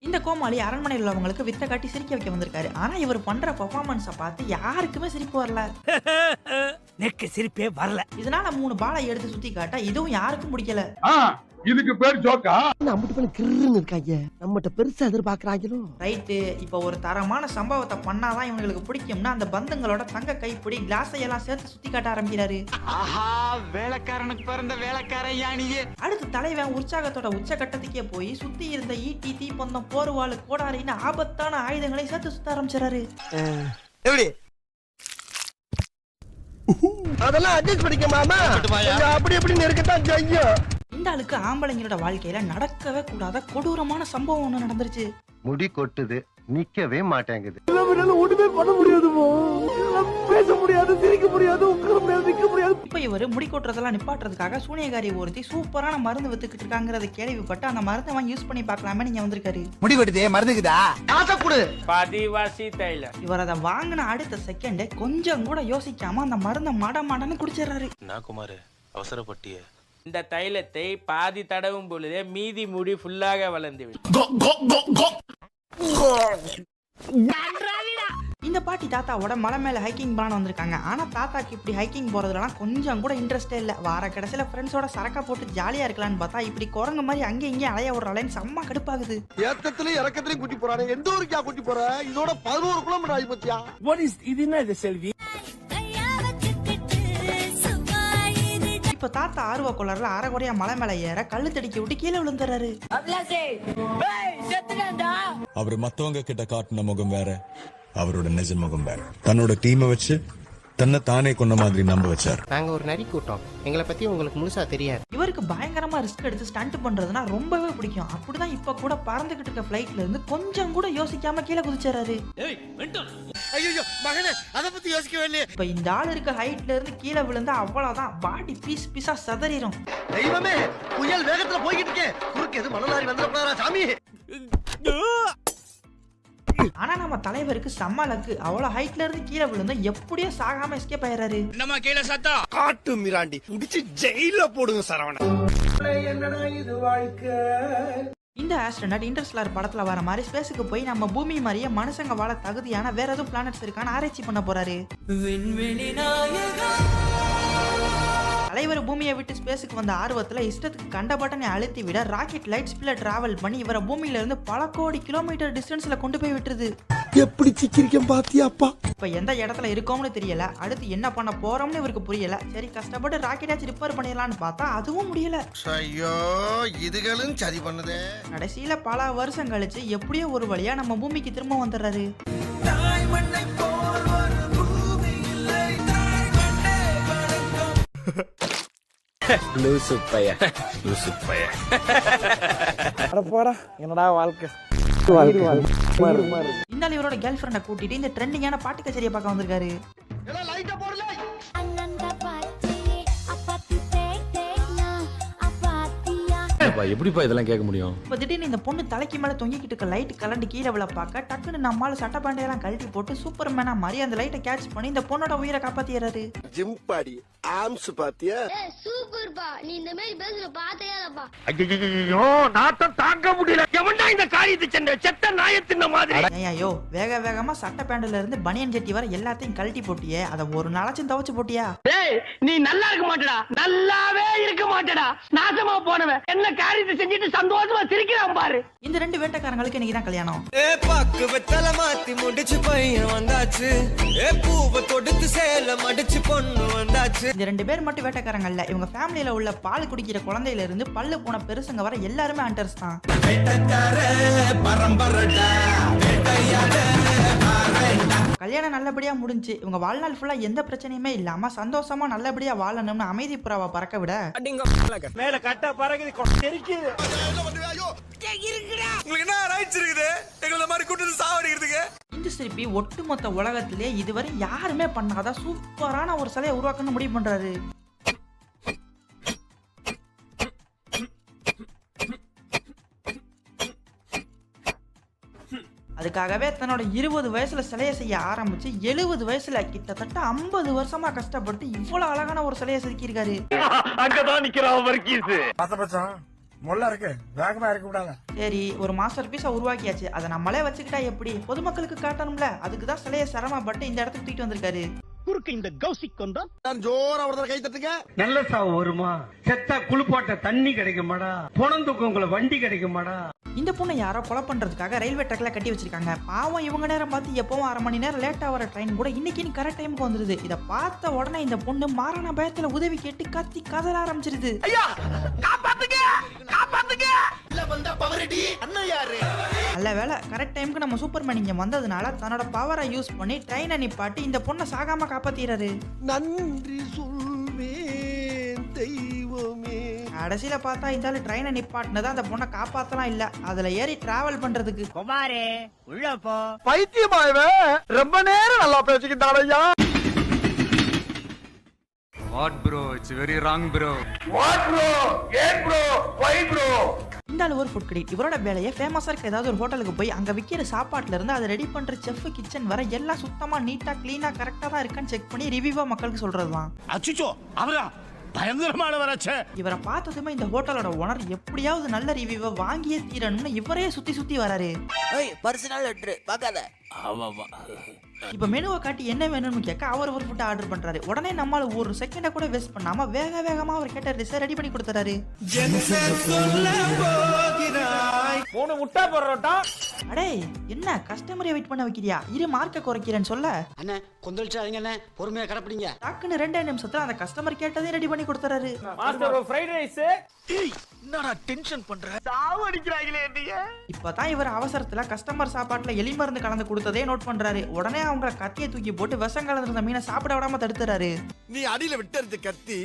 இந்த கோமாளி அரண்மனையில் உள்ளவங்களுக்கு வித்த காட்டி சிரிக்க வைக்க வந்திருக்காரு. ஆனா இவர் பண்ற பெர்ஃபார்மன்ஸை பார்த்து யாருக்குமே சிரிப்பு வரல. நெக்கு சிரிப்பே வரல. இதனால 3 பாலை எடுத்து சுத்தி காட்ட இதுவும் யாருக்கும் பிடிக்கல. இதுக்கு பேர் ஜோக்கா? நம்மகிட்ட கிருன்னு இருக்காங்க, நம்மகிட்ட பெருசா எதிர்பார்க்கறாங்களோ. ரைட்டு, இப்போ ஒரு தரமான சம்பவத்தை பண்ணாதான் இவங்களுக்கு பிடிக்கும்னா அந்த பந்தங்களோட தங்க கைப்பிடி கிளாஸை எல்லாம் சேர்த்து சுத்தி காட்ட ஆரம்பிக்கிறாரு. ஆஹா, வேலைக்காரனுக்கு பிறந்த வேலைக்காரன் யானியே. அடுத்து தலைவன் உற்சாகத்தோட உச்சகட்டத்துக்கே போய் சுத்தி இருந்த ஈட்டி, தீப்பந்தம், போர்வாள், கோடாரின்னு ஆபத்தான ஆயுதங்களை சேர்த்து சுத்த ஆரம்பிச்சாரு. எப்படி அதெல்லாம் அட்ஜஸ்ட் பண்ணிக்க மாமா, அப்படி எப்படி நெருக்கத்தான் செய்யும். இந்த ஆளுக்கு ஆம்பளைங்களோட வாழ்க்கையில நடக்கவே கூடாத கொடூரமான சம்பவம் ஒண்ணு நடந்துருச்சு. முடி கொட்டுது, நிக்கவே மாட்டேங்குது. ஒண்ணுமே பண்ண முடியாது, பேச முடியாது, சிரிக்க முடியாது, உட்கார முடியாது, நிக்க முடியாது. இப்ப இவரு முடி கொட்டுறதெல்லாம் நிப்பாட்டுறதுக்காக சூனியக்காரி ஒருத்தி சூப்பரான மருந்து வித்துக்கிட்டு இருக்காங்கிறத கேள்விப்பட்டு அந்த மருந்தை வாங்கி யூஸ் பண்ணி பார்க்கலாமே நீங்க வந்திருக்காரு. முடி கொட்டுதே, மருந்துக்குதா, காசை கொடு. பதிவாசி தைல. இவர் அதை வாங்கின அடுத்த செகண்ட் கொஞ்சம் கூட யோசிக்காம அந்த மருந்தை மடன்னு குடிச்சிடறாரு. நான் குமார் அவசரப்பட்டிய இந்த தைலத்தை பாதி தடவும் பொழுதே மீதி முடி ஃபுல்லாக வளர்ந்து இந்த பாட்டி தாத்தாவோட மலை மேல ஹைக்கிங் பண்ண வந்திருக்காங்க. ஆனா தாத்தாக்கு இப்படி ஹைக்கிங் போறதுலாம் கொஞ்சம் கூட இன்ட்ரெஸ்டே இல்ல. வார கடைசியில ஃப்ரெண்ட்ஸோட சரக்கா போட்டு ஜாலியா இருக்கலாம்னு பார்த்தா இப்படி குரங்கு மாதிரி அங்கே இங்கே அலைய விடுறாளேன்னு செம்ம கடுப்பாகுது. ஏத்தத்திலயும் இறக்கத்திலயும் கூட்டி போறானே, எந்த ஊருக்கா கூட்டி போற? இதோட 11 கிலோமீட்டர் ஆகி போச்சியா? இது என்ன இது செல்வி? இப்ப தாத்தா ஆர்வ கொள்ளர்ல அரைகுறையா மலை மேல ஏற கல்லு தடிக்கி விட்டு கீழே விழுந்துறாரு. அவர் மத்தவங்க கிட்ட காட்டின முகம் வேற, அவரோட நிஜ முகம் வேற. தன்னோட டீமை வச்சு தன்னை தானே கொண்ட மாதிரி நம்ப வச்சார். நாங்க ஒரு நரி கூட்டம், எங்களை பத்தி உங்களுக்கு முழுசா தெரியாது. இவருக்கு பயங்கரமா ரிஸ்க் எடுத்து ஸ்டண்ட் பண்றதுனா ரொம்பவே பிடிக்கும். அப்படிதான் இப்ப கூட பறந்துகிட்டு இருக்க பிளைட்ல இருந்து கொஞ்சம் கூட யோசிக்காம கீழே குதிச்சாரு. ஐயோ மகனே, அத பத்தி யோசிக்கவே இல்லையே. இப்ப இந்த ஆள் இருக்க ஹைட்ல இருந்து கீழே விழுந்தா அவ்வளவுதான், பாடி பீஸ் பீஸா சதறிடும். தெய்வமே, புயல் வேகத்துல போய்கிட்டு இருக்கே, குறுக்கு எது மணலாரி வந்துடப்படாதா சாமி. ஆனா நம்ம தலைவருக்கு செம்ம லக்கு. அவ்வளவு ஹைட்ல இருந்து கீழே விழுந்தா எப்படியோ சாகாம எஸ்கேப் ஆயிடுறாரு. என்னமா கீழே சத்தம்? காட்டு மிராண்டி புடிச்சு ஜெயில போடுங்க சரவண. இந்த ஆஸ்ட்ரோனட் இன்டர்ஸ்டெல்லார் படத்துல வர மாதிரி ஸ்பேஸுக்கு போய் நம்ம பூமி மாதிரியே மனுஷங்க வாழ தகுதியான வேற எதுவும் பிளானட்ஸ் இருக்கான்னு ஆராய்ச்சி பண்ண போறாரு. தலைவர் பூமியை விட்டு ஸ்பேஸுக்கு வந்த ஆர்வத்துல இஷ்டத்துக்கு கண்ட பட்டனை அழுத்தி விட ராக்கெட் லைட் ஸ்பீட்ல டிராவல் பண்ணி இவரை பூமியில இருந்து பல கோடி கிலோமீட்டர் டிஸ்டன்ஸ்ல கொண்டு போய் விட்டுருது. எப்படி சிக்கிரிக்கம் பாத்தியாப்பா. இப்ப எந்த இடத்துல இருக்கோம்னு தெரியல, அடுத்து என்ன பண்ண போறோம்னு இவருக்கு புரியல. சரி கஷ்டப்பட்டு ராக்கெட்டாச்சு ரிப்பேர் பண்ணிடலாம்னு பார்த்தா அதுவும் முடியல. ஐயோ, இதுகளும் சரி பண்ணுதே. கடைசியில பல வருஷம் கழிச்சு எப்படியோ ஒரு வழியா நம்ம பூமிக்கு திரும்ப வந்துடுறாரு. என்னடா வாழ்க்கை. இந்த இவரோட கேர்ள் ஃப்ரெண்டை கூட்டிட்டு இந்த ட்ரெண்டிங்கான பாட்டு கச்சேரியை பார்க்க வந்திருக்காரு. எப்படிப்பா இதெல்லாம் கேட்க முடியும்? இப்ப திடீர்னு இந்த பொண்ணு தலைக்கு மேல தொங்கிக்கிட்டு இருக்க லைட் கலண்டு கீழே விழ பார்க்க டக்குன்னு நம்மால சட்டை பேண்டையெல்லாம் கழட்டி போட்டு சூப்பர் மேனா மாதிரி அந்த லைட்டை கேட்ச் பண்ணி இந்த பொண்ணோட உயிரை காப்பாத்திடுறாரு. ஜிம் பாடி ஆம்ஸ் பாத்தியா? சூப்பர் பா, நீ இந்த மாதிரி பேசுற பாத்தையாலப்பா. ஐயோ, நாட்டம் தாங்க முடியல. எவன்டா இந்த காரியத்தை சென்ற செத்த நாயத்தின் மாதிரி? ஐயோ, வேக வேகமா சட்டை பேண்ட்ல இருந்து பனியன் ஜெட்டி வர எல்லாத்தையும் கழட்டி போட்டியே, அதை ஒரு நாளாச்சும் துவைச்சு போட்டியா? டேய், நீ நல்லா இருக்க மாட்டடா, நல்லாவே இருக்க மாட்டடா, நாசமா போனவன் என்ன காரியத்தை செஞ்சுட்டு சந்தோஷமா சிரிக்கிறான் பாரு. இந்த 2 வேட்டைக்காரங்களுக்கு இன்னைக்கு தான் கல்யாணம். பாக்கு வெத்தல மாத்தி முடிச்சு பையன் வந்தாச்சு, பூவை தொடுத்து சேல மடிச்சு பொண்ணு வந்தாச்சு. இந்த 2 பேர் மட்டும் வேட்டைக்காரங்க இல்ல, இவங்க ஃபேமிலியில உள்ள பால் குடிக்கிற குழந்தையில இருந்து பல்லு போன பெருசுங்க வர எல்லாருமே ஹண்டர்ஸ் தான். கல்யாணம் நல்லபடியா முடிஞ்சு இவங்க வாழ்நாள் ஃபுல்லா எந்த பிரச்சனையுமே இல்லாம சந்தோஷமா நல்லபடியா வாழணும்னு அமைதி புறாவை பறக்க விட மேல கட்ட பறகுது தெரிக்குது. உங்களுக்கு என்ன ரைட்ஸ் இருக்குது எங்களை மாதிரி கூட்டத்து சாவடிக்கிறதுக்கு? இந்த சிற்பி ஒட்டுமொத்த உலகத்திலே இதுவரை யாருமே பண்ணாத சூப்பரான ஒரு சிலையை உருவாக்கணும்னு முடிவு பண்றாரு. அதுக்காகவே தன்னோட 20 வயசுல சிலையை செய்ய ஆரம்பிச்சு 70 வயசுல கிட்டத்தட்ட 50 வருஷமா கஷ்டப்பட்டு இவ்வளவு அழகான ஒரு சிலையை செதுக்கியிருக்காரு. அங்கதான் நிக்கிறான் வர்க்கீஸ். முள்ள இருக்கு வேகமா இருக்க கூடாது. சரி, ஒரு மாஸ்டர் பீஸை உருவாக்கியாச்சு, அதை நம்மளே வச்சுக்கிட்டா எப்படி? பொதுமக்களுக்கு காட்டணும்ல, அதுக்கு தான் சிலையை சிரமப்பட்டு இந்த இடத்துக்கு தூக்கிட்டு வந்திருக்காரு. குறுக்கு இந்த கௌசிக் கொண்டோம். ஜோரா ஒரு கை தட்டுங்க. நல்ல சாவு வருமா? செத்தா குளிப்பாட்ட தண்ணி கிடைக்குமாடா? புணந்துக்கு உங்களை வண்டி கிடைக்குமாடா? இந்த பொண்ணை யாரோ கொலை பண்றதுக்காக ரயில்வே ட்ராக்ல கட்டி வச்சிருக்காங்க. பாவம், இவங்க நேரம் பார்த்து எப்பவும் 1/2 மணி நேரம் லேட்டா வர ட்ரெயின் கூட இன்னைக்கு கரெக்ட் டைமுக்கு வந்துருது. இதை பார்த்த உடனே இந்த பொண்ணு மாறான பயத்துல உதவி கேட்டு கத்தி கதற ஆரம்பிச்சிருது. நல்ல வேலை, கரெக்ட் டைமுக்கு நம்ம சூப்பர்மேன் இங்க வந்ததுனால தன்னோட பவரை யூஸ் பண்ணி ட்ரெயினை நிப்பாட்டி இந்த பொண்ணை சாகாம காப்பாத்திறாரு. நன்றி சொல்வேன் தெய்வமே. கடைசியில பார்த்தா இந்த ட்ரெயினை நிப்பாட்டினதா அந்த பொண்ணை காப்பாத்தலாம் இல்ல, அதுல ஏறி டிராவல் பண்றதுக்கு. குமாரே உள்ள போ. பைத்தியமாயவே ரொம்ப நேரம் நல்லா பேசிக்கிட்டான் ஐயா. What bro, it's very wrong bro. What bro, ஏன் ப்ரோ, வை ப்ரோ? இந்த ஆள் ஒரு ஃபுட் கிரிட். இவரோட வேலையை ஃபேமஸா இருக்க ஏதாவது ஒரு ஹோட்டலுக்கு போய் அங்க விற்கிற சாப்பாட்டுல இருந்து அதை ரெடி பண்ற செஃப் கிச்சன் வர எல்லாம் சுத்தமா நீட்டா கிளீனா கரெக்டா தான் இருக்கான்னு செக் பண்ணி ரிவ்யூவா மக்களுக்கு சொல்றதுதான். அச்சுச்சோ, அவரா பயங்கரமானவராச்சே. இவரை பார்த்ததுமே இந்த ஹோட்டலோட ஓனர் எப்படியாவது நல்ல ரிவ்யூவை வாங்கியே தீரணும்னு இவரே சுத்தி சுத்தி வராரு. பர்சனல் பார்க்காத. இப்ப மெனுவை காட்டி என்ன வேணும்னு கேட்க அவர் ஒரு ஃபுட் ஆர்டர் பண்றாரு. உடனே நம்மால ஒரு செகண்ட கூட வேஸ்ட் பண்ணாம வேகமா அவர் கேட்ட டிஷ் ரெடி பண்ணி கொடுத்துறாரு. மூணு முட்டை போடுறோட்டா. அடே, என்ன கஸ்டமரை வெயிட் பண்ண வைக்கிறியா? இரு மார்க்க குறைக்கிறேன்னு சொல்ல, அண்ணே கொந்தளிச்சாதீங்க அண்ணே, பொறுமையா கடப்பிடிங்க. டக்குன்னு 2 நிமிஷத்துல அந்த கஸ்டமர் கேட்டதே ரெடி பண்ணி கொடுத்துறாரு. மாஸ்டர் ஒரு ஃப்ரைட் ரைஸ். என்னடா டென்ஷன் பண்ற? சாவடிக்கிறாங்களே நீங்க. இப்பதான் இவர் அவசரத்துல கஸ்டமர் சாப்பாட்டுல எலி மருந்து கலந்து கொடுத்ததே நோட் பண்றாரு. உடனே அவங்க கத்தியை தூக்கி போட்டு விஷம் கலந்துருந்த மீனை சாப்பிட விடாம தடுத்துறாரு. நீ அடியில விட்டு கத்தி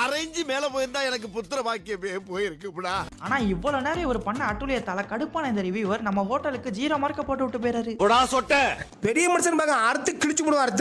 அரைஞ்சு மேல போயிருந்தா எனக்கு புத்திர பாக்கியமே போயிருக்குடா. ஆனா இவ்வளவு நேரம் இவர் பண்ண அட்டுழியத்தால கடுப்பான இந்த ரிவ்யூவர் நம்ம ஹோட்டலுக்கு 0 மார்க்க போட்டு விட்டு போயிறாரு. பெரிய மனுஷன் அறுத்து கிழிச்சு போடுவாரு.